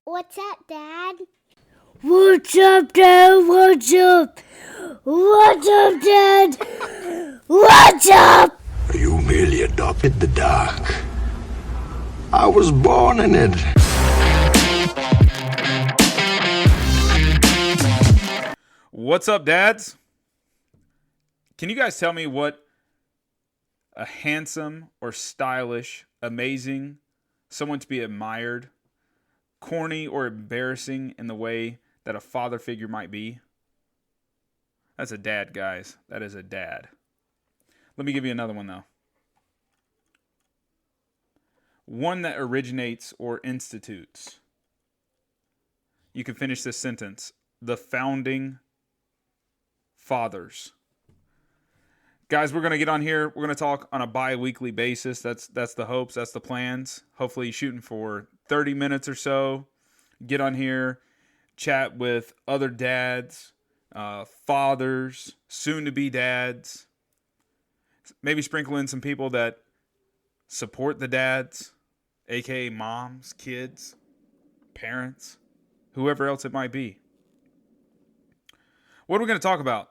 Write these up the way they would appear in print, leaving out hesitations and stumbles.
What's up, Dad? What's up, Dad? What's up? What's up, Dad? What's up? You merely adopted the dark. I was born in it. What's up, dads? Can you guys tell me what a handsome or stylish, amazing, someone to be admired, corny or embarrassing in the way that a father figure might be? That's a dad, guys. That is a dad. Let me give you another one, though. One that originates or institutes. You can finish this sentence. The founding fathers. Guys, we're going to get on here. We're going to talk on a bi-weekly basis. That's the hopes. That's the plans. Hopefully shooting for 30 minutes or so. Get on here, chat with other dads, fathers, soon-to-be dads. Maybe sprinkle in some people that support the dads, a.k.a. moms, kids, parents, whoever else it might be. What are we going to talk about?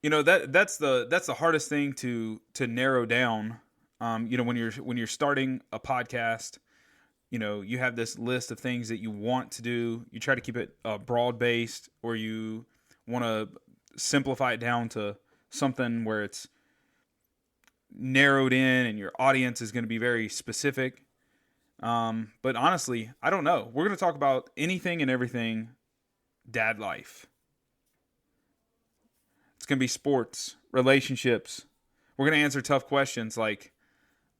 You know, that's the hardest thing to narrow down. You know, when you're starting a podcast, you know, you have this list of things that you want to do. You try to keep it broad based, or you want to simplify it down to something where it's narrowed in and your audience is going to be very specific. But honestly, I don't know. We're going to talk about anything and everything dad life. It's going to be sports, relationships. We're going to answer tough questions like,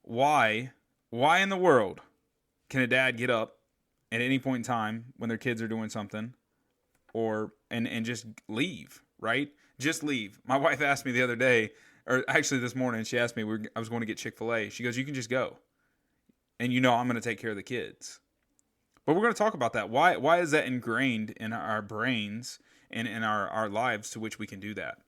why in the world can a dad get up at any point in time when their kids are doing something and just leave, right? Just leave. My wife asked me the other day, or actually this morning, she asked me, I was going to get Chick-fil-A. She goes, you can just go. And you know I'm going to take care of the kids. But we're going to talk about that. Why is that ingrained in our brains and in our lives to which we can do that?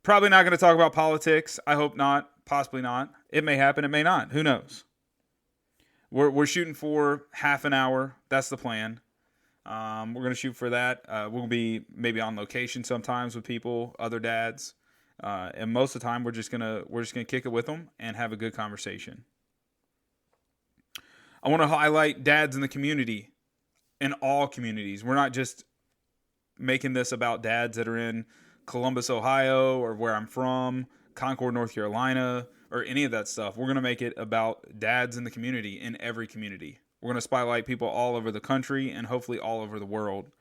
Probably not going to talk about politics. I hope not. Possibly not. It may happen. It may not. Who knows? We're shooting for half an hour. That's the plan. We're going to shoot for that. We'll be maybe on location sometimes with people, other dads. And most of the time we're just gonna kick it with them and have a good conversation. I want to highlight dads in the community, in all communities. We're not just making this about dads that are in Columbus, Ohio, or where I'm from, Concord, North Carolina, or any of that stuff. We're going to make it about dads in the community, in every community. We're going to spotlight people all over the country and hopefully all over the world.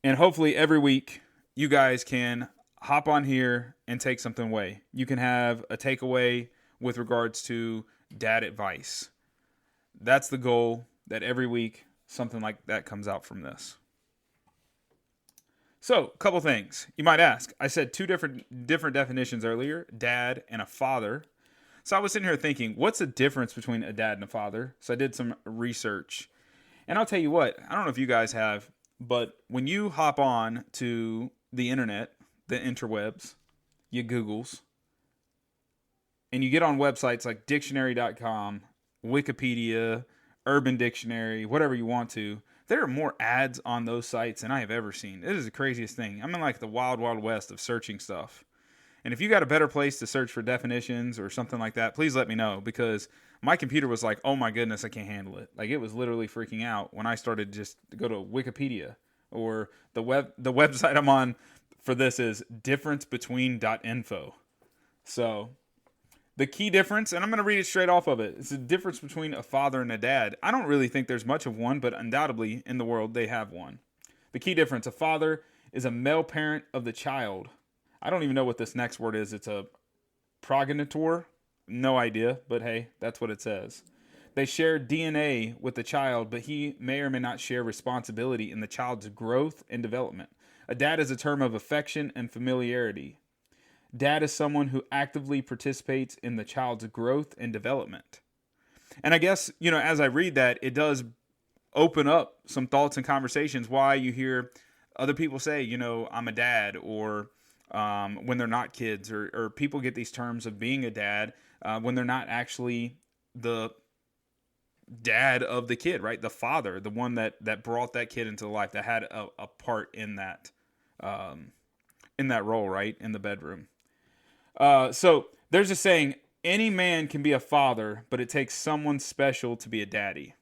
And hopefully every week you guys can hop on here and take something away. You can have a takeaway with regards to dad advice. That's the goal, that every week something like that comes out from this. So, a couple things. You might ask. I said two different definitions earlier, dad and a father. So I was sitting here thinking, what's the difference between a dad and a father? So I did some research. And I'll tell you what, I don't know if you guys have, but when you hop on to the internet, the interwebs, you Googles, and you get on websites like dictionary.com, Wikipedia, Urban Dictionary, whatever you want to, there are more ads on those sites than I have ever seen. It is the craziest thing. I'm in like the wild, wild west of searching stuff. And if you got a better place to search for definitions or something like that, please let me know, because my computer was like, oh my goodness, I can't handle it. Like, it was literally freaking out when I started just to go to Wikipedia, or the website I'm on for this is differencebetween.info. So the key difference, and I'm going to read it straight off of it. It's the difference between a father and a dad. I don't really think there's much of one, but undoubtedly in the world they have one. The key difference, a father is a male parent of the child. I don't even know what this next word is. It's a progenitor. No idea, but hey, that's what it says. They share DNA with the child, but he may or may not share responsibility in the child's growth and development. A dad is a term of affection and familiarity. Dad is someone who actively participates in the child's growth and development. And I guess, you know, as I read that, it does open up some thoughts and conversations why you hear other people say, you know, I'm a dad, or when they're not kids, or people get these terms of being a dad when they're not actually the dad of the kid, right? The father, the one that brought that kid into life, that had a part in that role, right? In the bedroom. So there's a saying, any man can be a father, but it takes someone special to be a daddy.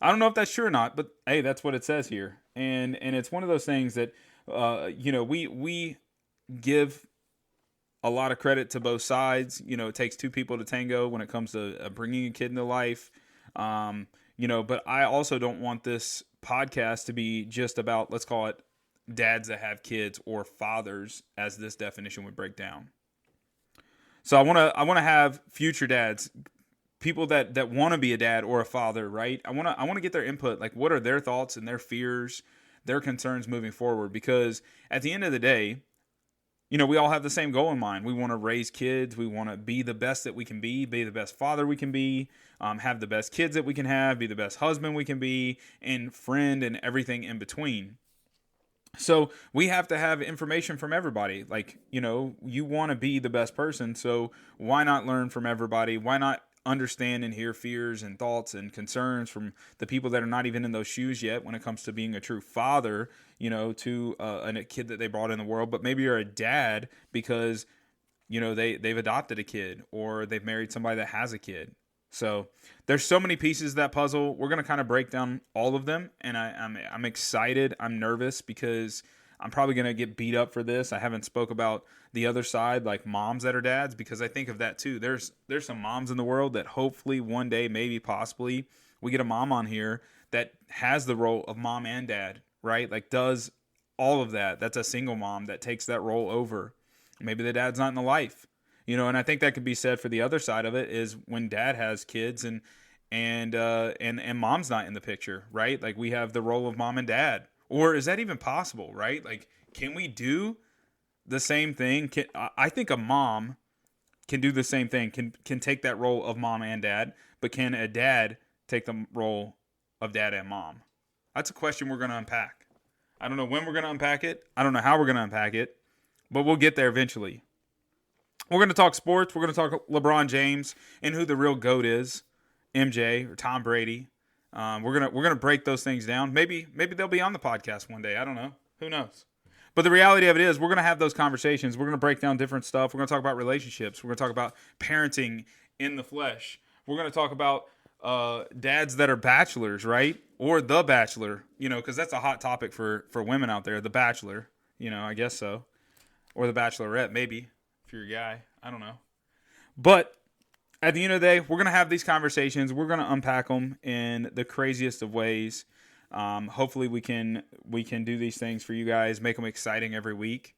I don't know if that's true or not, but hey, that's what it says here. And it's one of those things that, we give a lot of credit to both sides. It takes two people to tango when it comes to bringing a kid into life. But I also don't want this podcast to be just about, let's call it, dads that have kids, or fathers, as this definition would break down. So I want to have future dads, people that want to be a dad or a father, right? I want to get their input. Like, what are their thoughts and their fears, their concerns moving forward? Because at the end of the day, we all have the same goal in mind. We want to raise kids. We want to be the best that we can be the best father we can be, have the best kids that we can have, be the best husband we can be, and friend, and everything in between. So we have to have information from everybody. Like, you want to be the best person. So why not learn from everybody? Why not understand and hear fears and thoughts and concerns from the people that are not even in those shoes yet when it comes to being a true father, to a kid that they brought in the world. But maybe you're a dad because, they've adopted a kid, or they've married somebody that has a kid. So there's so many pieces of that puzzle. We're going to kind of break down all of them. And I'm excited. I'm nervous because I'm probably going to get beat up for this. I haven't spoke about the other side, like moms that are dads, because I think of that too. There's some moms in the world that hopefully one day, maybe possibly, we get a mom on here that has the role of mom and dad, right? Like, does all of that. That's a single mom that takes that role over. Maybe the dad's not in the life. And I think that could be said for the other side of it, is when dad has kids and mom's not in the picture, right? Like, we have the role of mom and dad. Or is that even possible, right? Like, can we do the same thing? I think a mom can do the same thing, can take that role of mom and dad, but can a dad take the role of dad and mom? That's a question we're going to unpack. I don't know when we're going to unpack it. I don't know how we're going to unpack it, but we'll get there eventually. We're going to talk sports. We're going to talk LeBron James and who the real GOAT is, MJ or Tom Brady. We're gonna break those things down. Maybe they'll be on the podcast one day. I don't know. Who knows? But the reality of it is, we're gonna have those conversations. We're gonna break down different stuff. We're gonna talk about relationships. We're gonna talk about parenting in the flesh. We're gonna talk about dads that are bachelors, right? Or the Bachelor, because that's a hot topic for women out there. The Bachelor, I guess so, or the Bachelorette, maybe. If you're a guy, I don't know. But at the end of the day, we're going to have these conversations. We're going to unpack them in the craziest of ways. Hopefully we can do these things for you guys, make them exciting every week.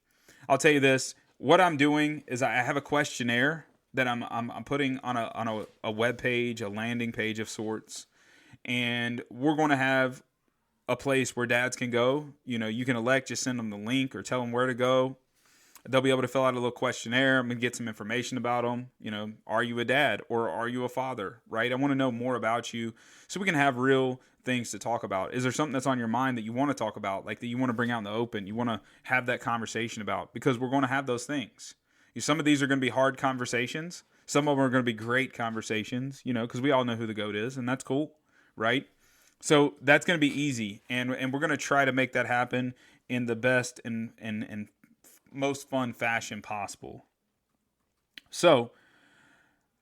I'll tell you this, what I'm doing is I have a questionnaire that I'm putting on a web page, a landing page of sorts. And we're going to have a place where dads can go. You can elect, just send them the link or tell them where to go. They'll be able to fill out a little questionnaire. I'm going to get some information about them. Are you a dad or are you a father, right? I want to know more about you so we can have real things to talk about. Is there something that's on your mind that you want to talk about, like that you want to bring out in the open? You want to have that conversation about, because we're going to have those things. Some of these are going to be hard conversations. Some of them are going to be great conversations, because we all know who the GOAT is, and that's cool, right? So that's going to be easy. And we're going to try to make that happen in the best and most fun fashion possible. So,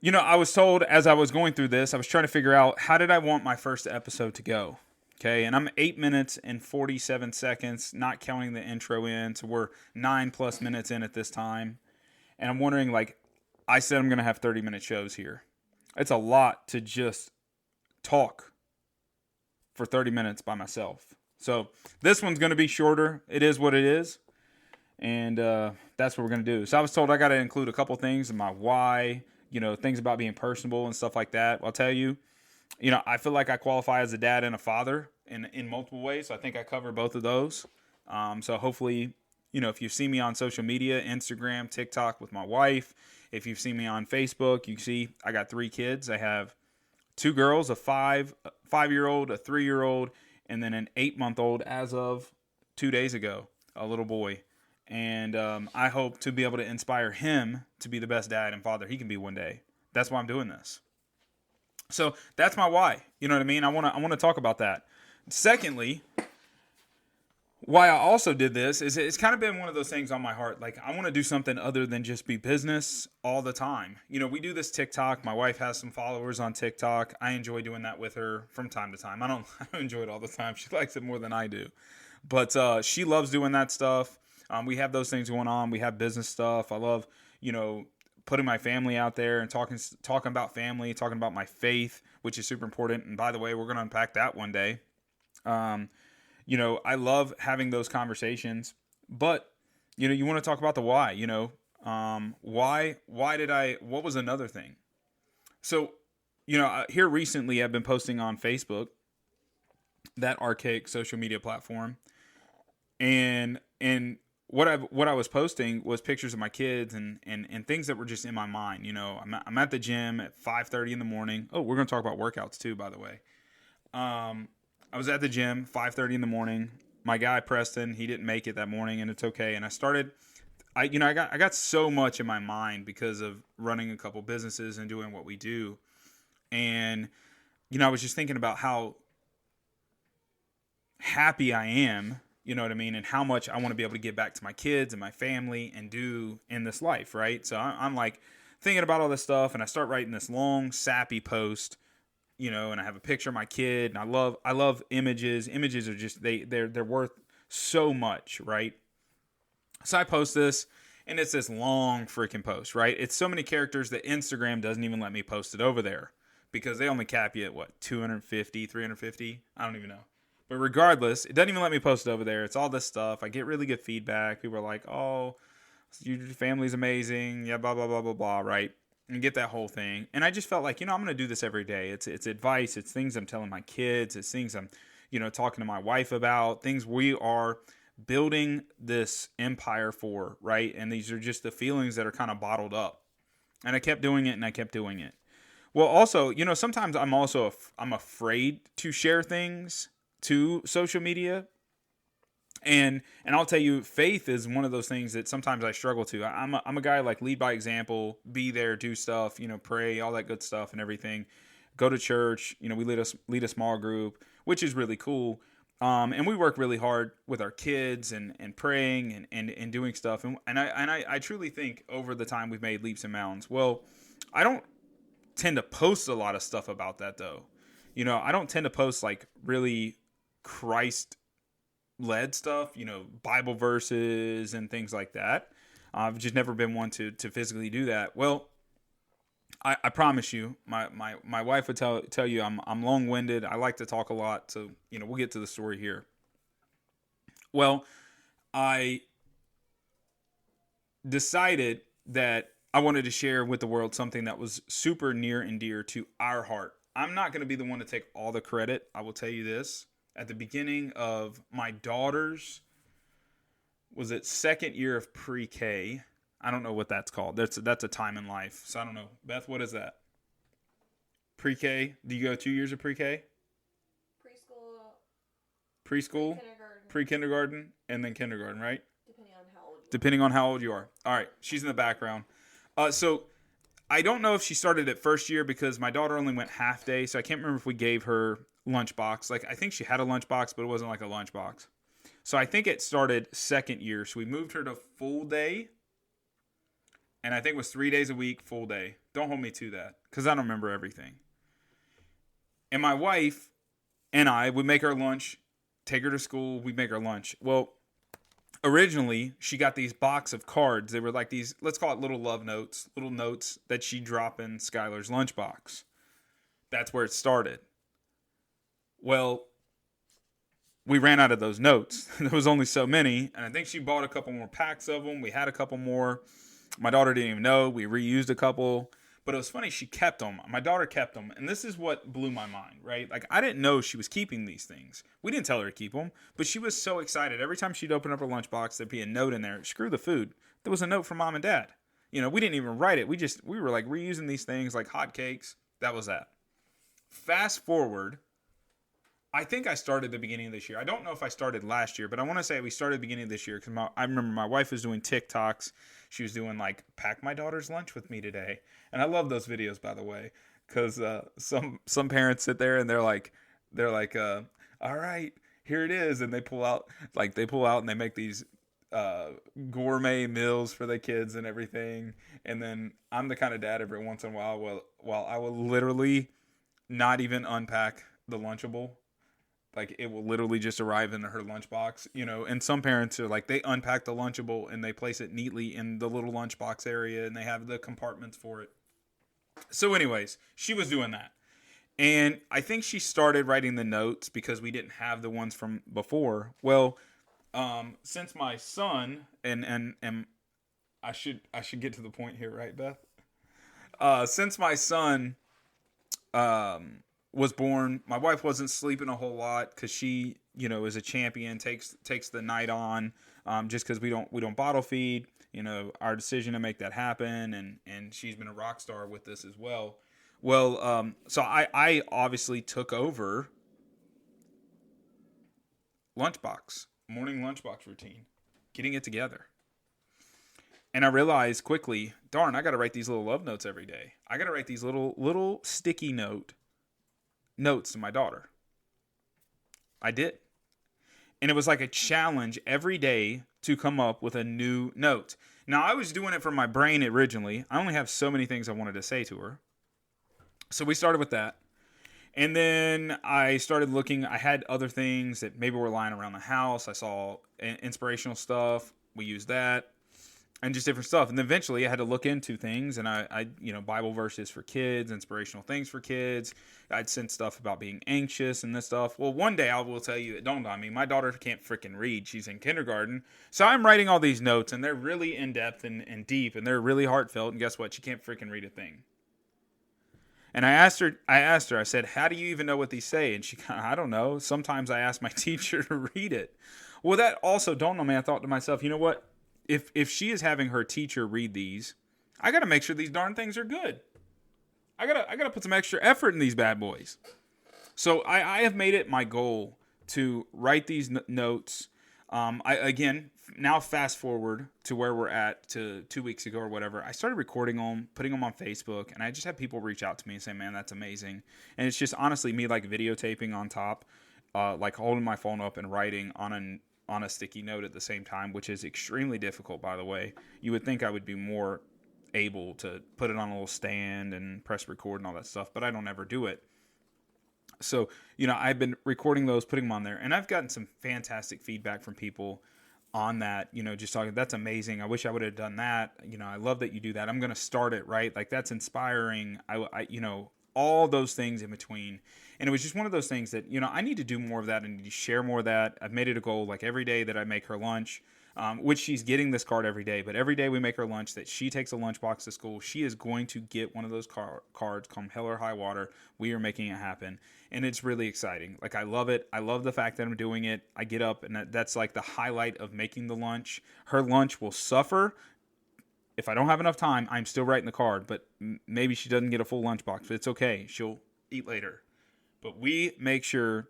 I was told as I was going through this, I was trying to figure out, how did I want my first episode to go? Okay, and I'm 8 minutes and 47 seconds, not counting the intro in, so we're 9+ minutes in at this time. And I'm wondering, I said I'm going to have 30-minute shows here. It's a lot to just talk for 30 minutes by myself. So this one's going to be shorter. It is what it is. And that's what we're going to do. So I was told I got to include a couple things in my why, things about being personable and stuff like that. I'll tell you, I feel like I qualify as a dad and a father in multiple ways. So I think I cover both of those. So hopefully, if you've seen me on social media, Instagram, TikTok with my wife, if you've seen me on Facebook, you see I got 3 kids. I have 2 girls, a 5-year-old, a 3-year-old, and then an 8-month-old as of 2 days ago, a little boy. And I hope to be able to inspire him to be the best dad and father he can be one day. That's why I'm doing this. So that's my why. You know what I mean? I want to talk about that. Secondly, why I also did this is it's kind of been one of those things on my heart. Like, I want to do something other than just be business all the time. You know, we do this TikTok. My wife has some followers on TikTok. I enjoy doing that with her from time to time. I don't enjoy it all the time. She likes it more than I do. But she loves doing that stuff. We have those things going on. We have business stuff. I love, you know, putting my family out there and talking about family, talking about my faith, which is super important. And by the way, we're going to unpack that one day. You know, I love having those conversations, but, you know, you want to talk about the why, you know, why what was another thing? So, you know, here recently I've been posting on Facebook, that archaic social media platform. And what I was posting was pictures of my kids and things that were just in my mind. You know, I'm at the gym at 5:30 in the morning. Oh, we're going to talk about workouts too, by the way. I was at the gym 5:30 in the morning. My guy Preston, he didn't make it that morning, and it's okay. And I got so much in my mind because of running a couple businesses and doing what we do. And you know, I was just thinking about how happy I am, you know what I mean, and how much I want to be able to give back to my kids and my family and do in this life, right? So I'm like thinking about all this stuff, and I start writing this long sappy post, you know, and I have a picture of my kid, and I love images. Images are just they're worth so much, right? So I post this, and it's this long freaking post, right? It's so many characters that Instagram doesn't even let me post it over there because they only cap you at what, 250, 350? I don't even know. But regardless, it doesn't even let me post it over there. It's all this stuff. I get really good feedback. People are like, "Oh, your family's amazing." Yeah, blah blah blah blah blah, right? And get that whole thing. And I just felt like, you know, I'm going to do this every day. It's advice. It's things I'm telling my kids. It's things I'm, you know, talking to my wife about. Things we are building this empire for, right? And these are just the feelings that are kind of bottled up. And I kept doing it, and I kept doing it. Well, also, you know, sometimes I'm afraid to share things to social media. And I'll tell you, faith is one of those things that sometimes I struggle to. I'm a guy like lead by example, be there, do stuff, you know, pray, all that good stuff and everything. Go to church, you know, we lead a small group, which is really cool. And we work really hard with our kids and praying and doing stuff. And I truly think over the time we've made leaps and bounds. Well, I don't tend to post a lot of stuff about that though. You know, I don't tend to post like really Christ led stuff, you know, Bible verses and things like that. I've just never been one to physically do that. Well, I promise you, my wife would tell you I'm long-winded. I like to talk a lot, so you know, we'll get to the story here. Well, I decided that I wanted to share with the world something that was super near and dear to our heart. I'm not going to be the one to take all the credit. I will tell you this. At the beginning of my daughter's, was it second year of pre-K? I don't know what that's called. That's a time in life. So I don't know. Beth, what is that? Pre-K? Do you go 2 years of pre-K? Preschool? Pre-kindergarten, and then kindergarten, right? Depending on how old you are. All right. She's in the background. So I don't know if she started at first year because my daughter only went half day. So I can't remember if we gave her lunchbox. Like, I think she had a lunchbox, but it wasn't like a lunchbox. So I think it started second year. So we moved her to full day. And I think it was 3 days a week, full day. Don't hold me to that because I don't remember everything. And my wife and I would make her lunch, take her to school. We'd make her lunch. Well, originally, she got these box of cards. They were like these, let's call it little love notes, little notes that she'd drop in Skylar's lunchbox. That's where it started. Well, we ran out of those notes. There was only so many. And I think she bought a couple more packs of them. We had a couple more. My daughter didn't even know. We reused a couple. But it was funny. She kept them. My daughter kept them. And this is what blew my mind, right? Like, I didn't know she was keeping these things. We didn't tell her to keep them. But she was so excited. Every time she'd open up her lunchbox, there'd be a note in there. Screw the food. There was a note from mom and dad. You know, we didn't even write it. We were like reusing these things like hotcakes. That was that. Fast forward. I think I started the beginning of this year. I don't know if I started last year, but I want to say we started the beginning of this year because I remember my wife was doing TikToks. she was doing like, pack my daughter's lunch with me today. And I love those videos, by the way, because some parents sit there and they're like, all right, here it is, and they pull out and they make these gourmet meals for the kids and everything. And then I'm the kind of dad every once in a while I will literally not even unpack the Lunchable. Like, it will literally just arrive in her lunchbox, and some parents are like, they unpack the Lunchable and they place it neatly in the little lunchbox area and they have the compartments for it. So anyways, she was doing that. And I think she started writing the notes because we didn't have the ones from before. Well, since my son, and I should get to the point here, right, Beth? Since my son was born, my wife wasn't sleeping a whole lot because she, is a champion, takes the night on, just because we don't bottle feed. Our decision to make that happen, and she's been a rock star with this as well. Well, so I obviously took over morning lunchbox routine, getting it together. And I realized quickly, darn, I got to write these little love notes every day. I got to write these little sticky notes to my daughter. I did. And it was like a challenge every day to come up with a new note. Now, I was doing it from my brain originally. I only have so many things I wanted to say to her. So we started with that. And then I started looking. I had other things that maybe were lying around the house. I saw inspirational stuff. We used that. And just different stuff. And then eventually I had to look into things, and I Bible verses for kids, inspirational things for kids. I'd sent stuff about being anxious and this stuff. Well, one day I will tell you, it dawned on me, my daughter can't freaking read. She's in kindergarten. So I'm writing all these notes, and they're really in-depth and deep, and they're really heartfelt. And guess what? She can't freaking read a thing. And I asked her, I said, how do you even know what these say? And she I don't know. Sometimes I ask my teacher to read it. Well, that also dawned on me. I thought to myself, you know what? If she is having her teacher read these, I got to make sure these darn things are good. I gotta put some extra effort in these bad boys. So I have made it my goal to write these notes. Now fast forward to where we're at to 2 weeks ago or whatever. I started recording them, putting them on Facebook, and I just had people reach out to me and say, man, that's amazing. And it's just honestly me like videotaping on top, like holding my phone up and writing on a sticky note at the same time, which is extremely difficult, by the way. You would think I would be more able to put it on a little stand and press record and all that stuff, but I don't ever do it. So, I've been recording those, putting them on there, and I've gotten some fantastic feedback from people on that, just talking, that's amazing. I wish I would have done that. I love that you do that. I'm going to start it, right? Like, that's inspiring. I all those things in between. And it was just one of those things that, I need to do more of that. I need to share more of that. I've made it a goal, like every day that I make her lunch, which she's getting this card every day. But every day we make her lunch, that she takes a lunchbox to school, she is going to get one of those cards come hell or high water. We are making it happen. And it's really exciting. Like, I love it. I love the fact that I'm doing it. I get up, and that's like the highlight of making the lunch. Her lunch will suffer. If I don't have enough time, I'm still writing the card, but maybe she doesn't get a full lunchbox, but it's okay. She'll eat later. But we make sure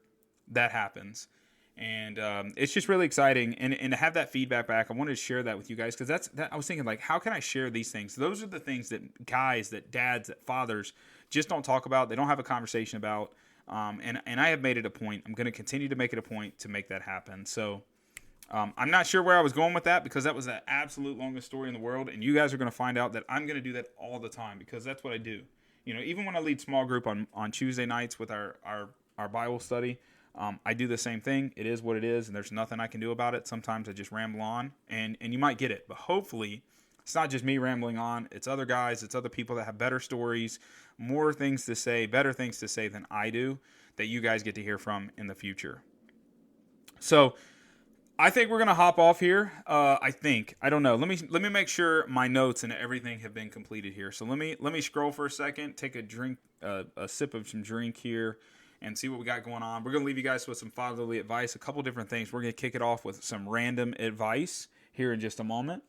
that happens. And it's just really exciting. And to have that feedback back, I wanted to share that with you guys, because I was thinking, like, how can I share these things? Those are the things that guys, that dads, that fathers just don't talk about. They don't have a conversation about. And I have made it a point. I'm going to continue to make it a point to make that happen. So I'm not sure where I was going with that, because that was the absolute longest story in the world. And you guys are going to find out that I'm going to do that all the time, because that's what I do. Even when I lead small group on Tuesday nights with our Bible study, I do the same thing. It is what it is, and there's nothing I can do about it. Sometimes I just ramble on, and you might get it. But hopefully it's not just me rambling on. It's other guys. It's other people that have better stories, more things to say, better things to say than I do, that you guys get to hear from in the future. So I think we're going to hop off here. I don't know. Let me make sure my notes and everything have been completed here. So let me scroll for a second, take a drink, a sip of some drink here, and see what we got going on. We're going to leave you guys with some fatherly advice, a couple different things. We're going to kick it off with some random advice here in just a moment.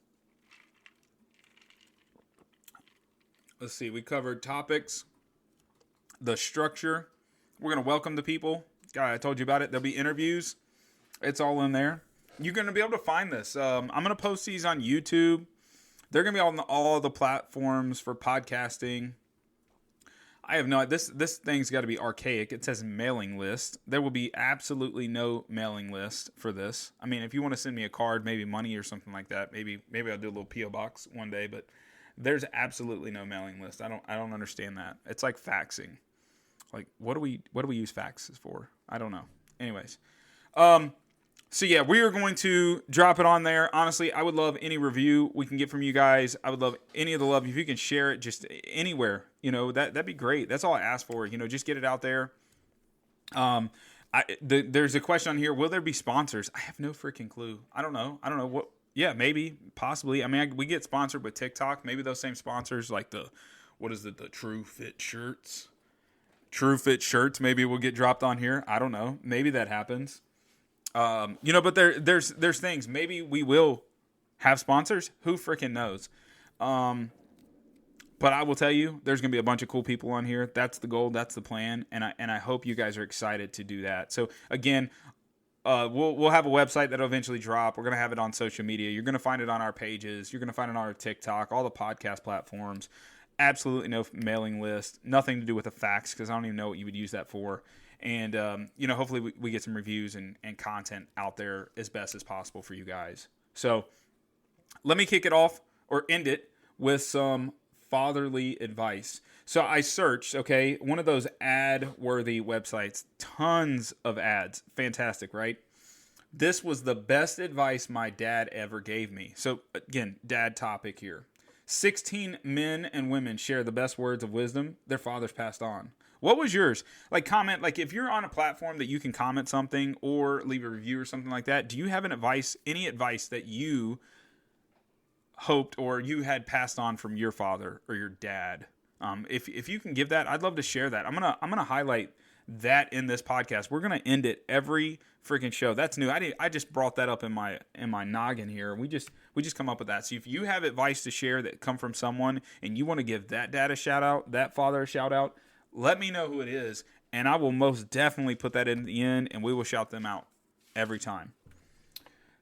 Let's see. We covered topics, the structure. We're going to welcome the people. I told you about it. There'll be interviews. It's all in there. You're going to be able to find this. I'm going to post these on YouTube. They're going to be on all the platforms for podcasting. I have no, this thing's got to be archaic. It says mailing list. There will be absolutely no mailing list for this. I mean, if you want to send me a card, maybe money or something like that, maybe I'll do a little PO box one day, but there's absolutely no mailing list. I don't understand that. It's like faxing. Like, what do we use faxes for? I don't know. Anyways, so yeah, we are going to drop it on there. Honestly, I would love any review we can get from you guys. I would love any of the love. If you can share it just anywhere, that'd be great. That's all I ask for. Just get it out there. There's a question on here. Will there be sponsors? I have no freaking clue. I don't know what. Yeah, maybe, possibly. I mean, we get sponsored with TikTok. Maybe those same sponsors, like the True Fit shirts. True Fit shirts. Maybe will get dropped on here. I don't know. Maybe that happens. But there's things. Maybe we will have sponsors. Who freaking knows? But I will tell you, there's gonna be a bunch of cool people on here. That's the goal. That's the plan. And I hope you guys are excited to do that. So again, we'll have a website that'll eventually drop. We're gonna have it on social media. You're gonna find it on our pages. You're gonna find it on our TikTok, all the podcast platforms. Absolutely no mailing list. Nothing to do with a fax, because I don't even know what you would use that for. And, hopefully we get some reviews and content out there as best as possible for you guys. So let me kick it off or end it with some fatherly advice. So I searched, okay, one of those ad-worthy websites, tons of ads. Fantastic, right? This was the best advice my dad ever gave me. So again, dad topic here. 16 men and women share the best words of wisdom their fathers passed on. What was yours? Like, comment, like if you're on a platform that you can comment something or leave a review or something like that, do you have any advice that you hoped or you had passed on from your father or your dad? If you can give that, I'd love to share that. I'm gonna highlight that in this podcast. We're gonna end it every freaking show. That's new. I just brought that up in my noggin here. We just come up with that. So if you have advice to share that come from someone and you want to give that dad a shout out, that father a shout out, let me know who it is, and I will most definitely put that in the end, and we will shout them out every time.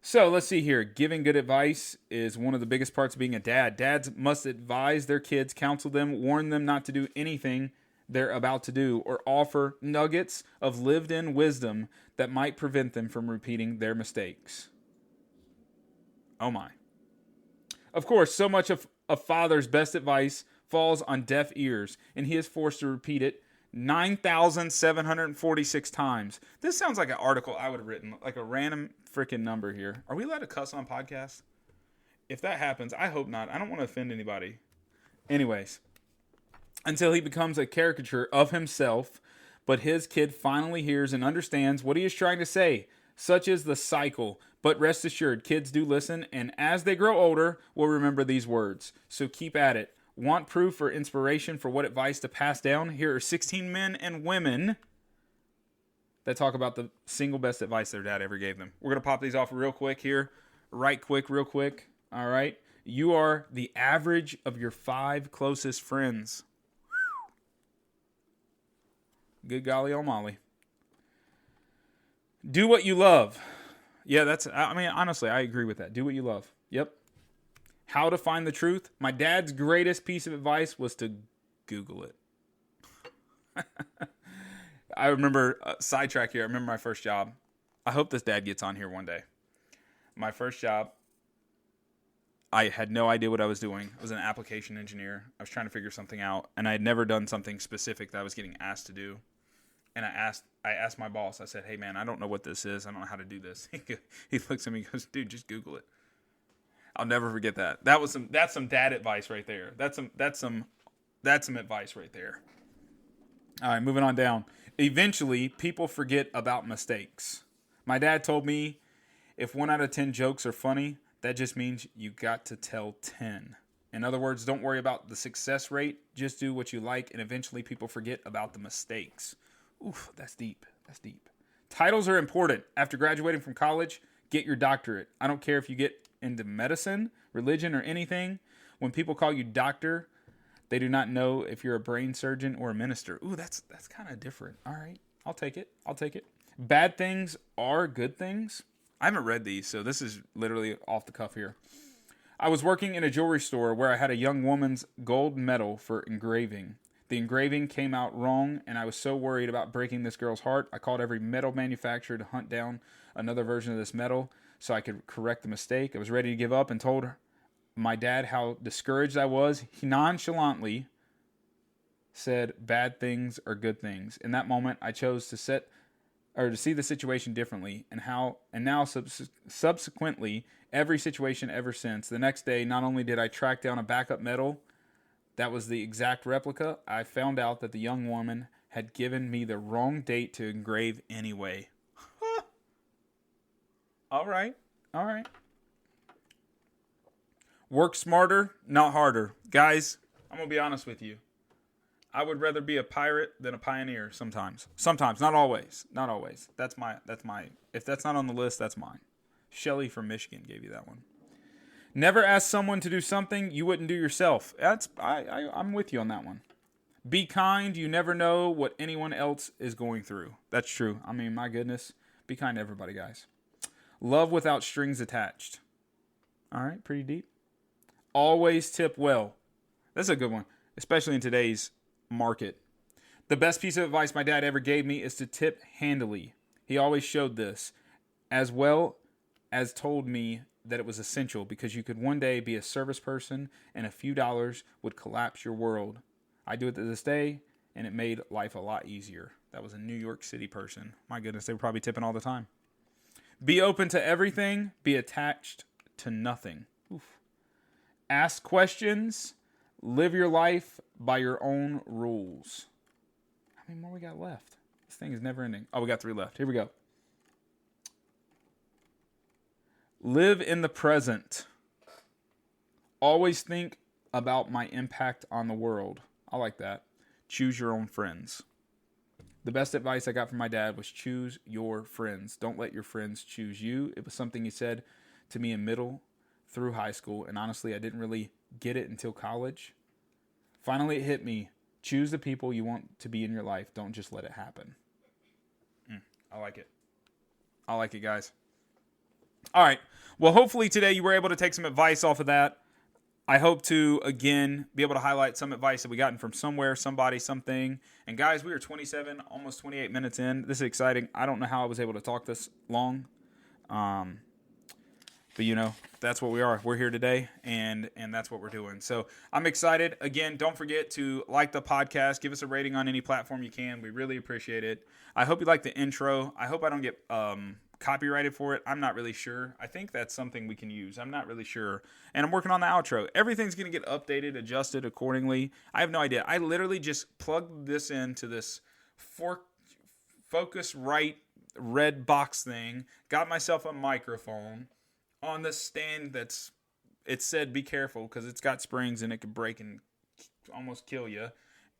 So let's see here. Giving good advice is one of the biggest parts of being a dad. Dads must advise their kids, counsel them, warn them not to do anything they're about to do, or offer nuggets of lived-in wisdom that might prevent them from repeating their mistakes. Oh my. Of course, so much of a father's best advice falls on deaf ears, and he is forced to repeat it 9,746 times. This sounds like an article I would have written, like a random freaking number here. Are we allowed to cuss on podcasts? If that happens, I hope not. I don't want to offend anybody. Anyways, until he becomes a caricature of himself, but his kid finally hears and understands what he is trying to say. Such is the cycle. But rest assured, kids do listen, and as they grow older, will remember these words. So keep at it. Want proof or inspiration for what advice to pass down? Here are 16 men and women that talk about the single best advice their dad ever gave them. We're going to pop these off real quick here. Real quick. All right. You are the average of your 5 closest friends. Good golly almighty. Do what you love. Yeah, honestly, I agree with that. Do what you love. Yep. How to find the truth? My dad's greatest piece of advice was to Google it. I remember, sidetrack here, I remember my first job. I hope this dad gets on here one day. My first job, I had no idea what I was doing. I was an application engineer. I was trying to figure something out, and I had never done something specific that I was getting asked to do. And I asked my boss, I said, hey man, I don't know what this is. I don't know how to do this. He looks at me and goes, dude, just Google it. I'll never forget that. That's some dad advice right there. That's some advice right there. All right, moving on down. Eventually, people forget about mistakes. My dad told me if 1 out of 10 jokes are funny, that just means you got to tell 10. In other words, don't worry about the success rate. Just do what you like, and eventually people forget about the mistakes. Oof, that's deep. Titles are important. After graduating from college, get your doctorate. I don't care if you get into medicine, religion, or anything. When people call you doctor, they do not know if you're a brain surgeon or a minister. Ooh, that's kind of different. All right, I'll take it. Bad things are good things. I haven't read these, so this is literally off the cuff here. I was working in a jewelry store where I had a young woman's gold medal for engraving. The engraving came out wrong, and I was so worried about breaking this girl's heart. I called every medal manufacturer to hunt down another version of this medal so I could correct the mistake. I was ready to give up and told my dad how discouraged I was. He nonchalantly said, "Bad things are good things." In that moment, I chose to see the situation differently, and now subsequently, every situation ever since. The next day, not only did I track down a backup medal that was the exact replica, I found out that the young woman had given me the wrong date to engrave anyway. All right. Work smarter, not harder. Guys, I'm going to be honest with you. I would rather be a pirate than a pioneer sometimes. Sometimes, not always. Not always. That's my if that's not on the list, that's mine. Shelly from Michigan gave you that one. Never ask someone to do something you wouldn't do yourself. I'm with you on that one. Be kind. You never know what anyone else is going through. That's true. I mean, my goodness. Be kind to everybody, guys. Love without strings attached. All right, pretty deep. Always tip well. That's a good one, especially in today's market. The best piece of advice my dad ever gave me is to tip handily. He always showed this, as well as told me that it was essential because you could one day be a service person and a few dollars would collapse your world. I do it to this day, and it made life a lot easier. That was a New York City person. My goodness, they were probably tipping all the time. Be open to everything. Be attached to nothing. Oof. Ask questions. Live your life by your own rules. How many more we got left? This thing is never ending. Oh, we got 3 left. Here we go. Live in the present. Always think about my impact on the world. I like that. Choose your own friends. The best advice I got from my dad was choose your friends. Don't let your friends choose you. It was something he said to me in middle through high school, and honestly, I didn't really get it until college. Finally, it hit me. Choose the people you want to be in your life. Don't just let it happen. I like it. I like it, guys. All right. Well, hopefully today you were able to take some advice off of that. I hope to, again, be able to highlight some advice that we gotten from somewhere, somebody, something. And guys, we are 27, almost 28 minutes in. This is exciting. I don't know how I was able to talk this long. But, you know, that's what we are. We're here today, and that's what we're doing. So I'm excited. Again, don't forget to like the podcast. Give us a rating on any platform you can. We really appreciate it. I hope you like the intro. I hope I don't get copyrighted for it. I'm not really sure. I think that's something we can use. I'm not really sure. And I'm working on the outro. Everything's going to get updated, adjusted accordingly. I have no idea. I literally just plugged this into this focus right red box thing, got myself a microphone on the stand it said be careful because it's got springs and it could break and almost kill you.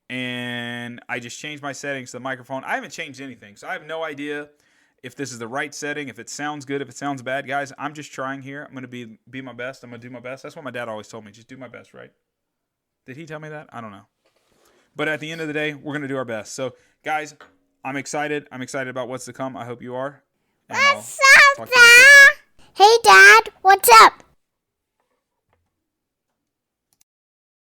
And I just changed my settings to the microphone. I haven't changed anything, so I have no idea if this is the right setting, if it sounds good, if it sounds bad. Guys, I'm just trying here. I'm going to be my best. I'm going to do my best. That's what my dad always told me. Just do my best, right? Did he tell me that? I don't know. But at the end of the day, we're going to do our best. So, guys, I'm excited. I'm excited about what's to come. I hope you are. And What's up, Dad? Hey, Dad. What's up?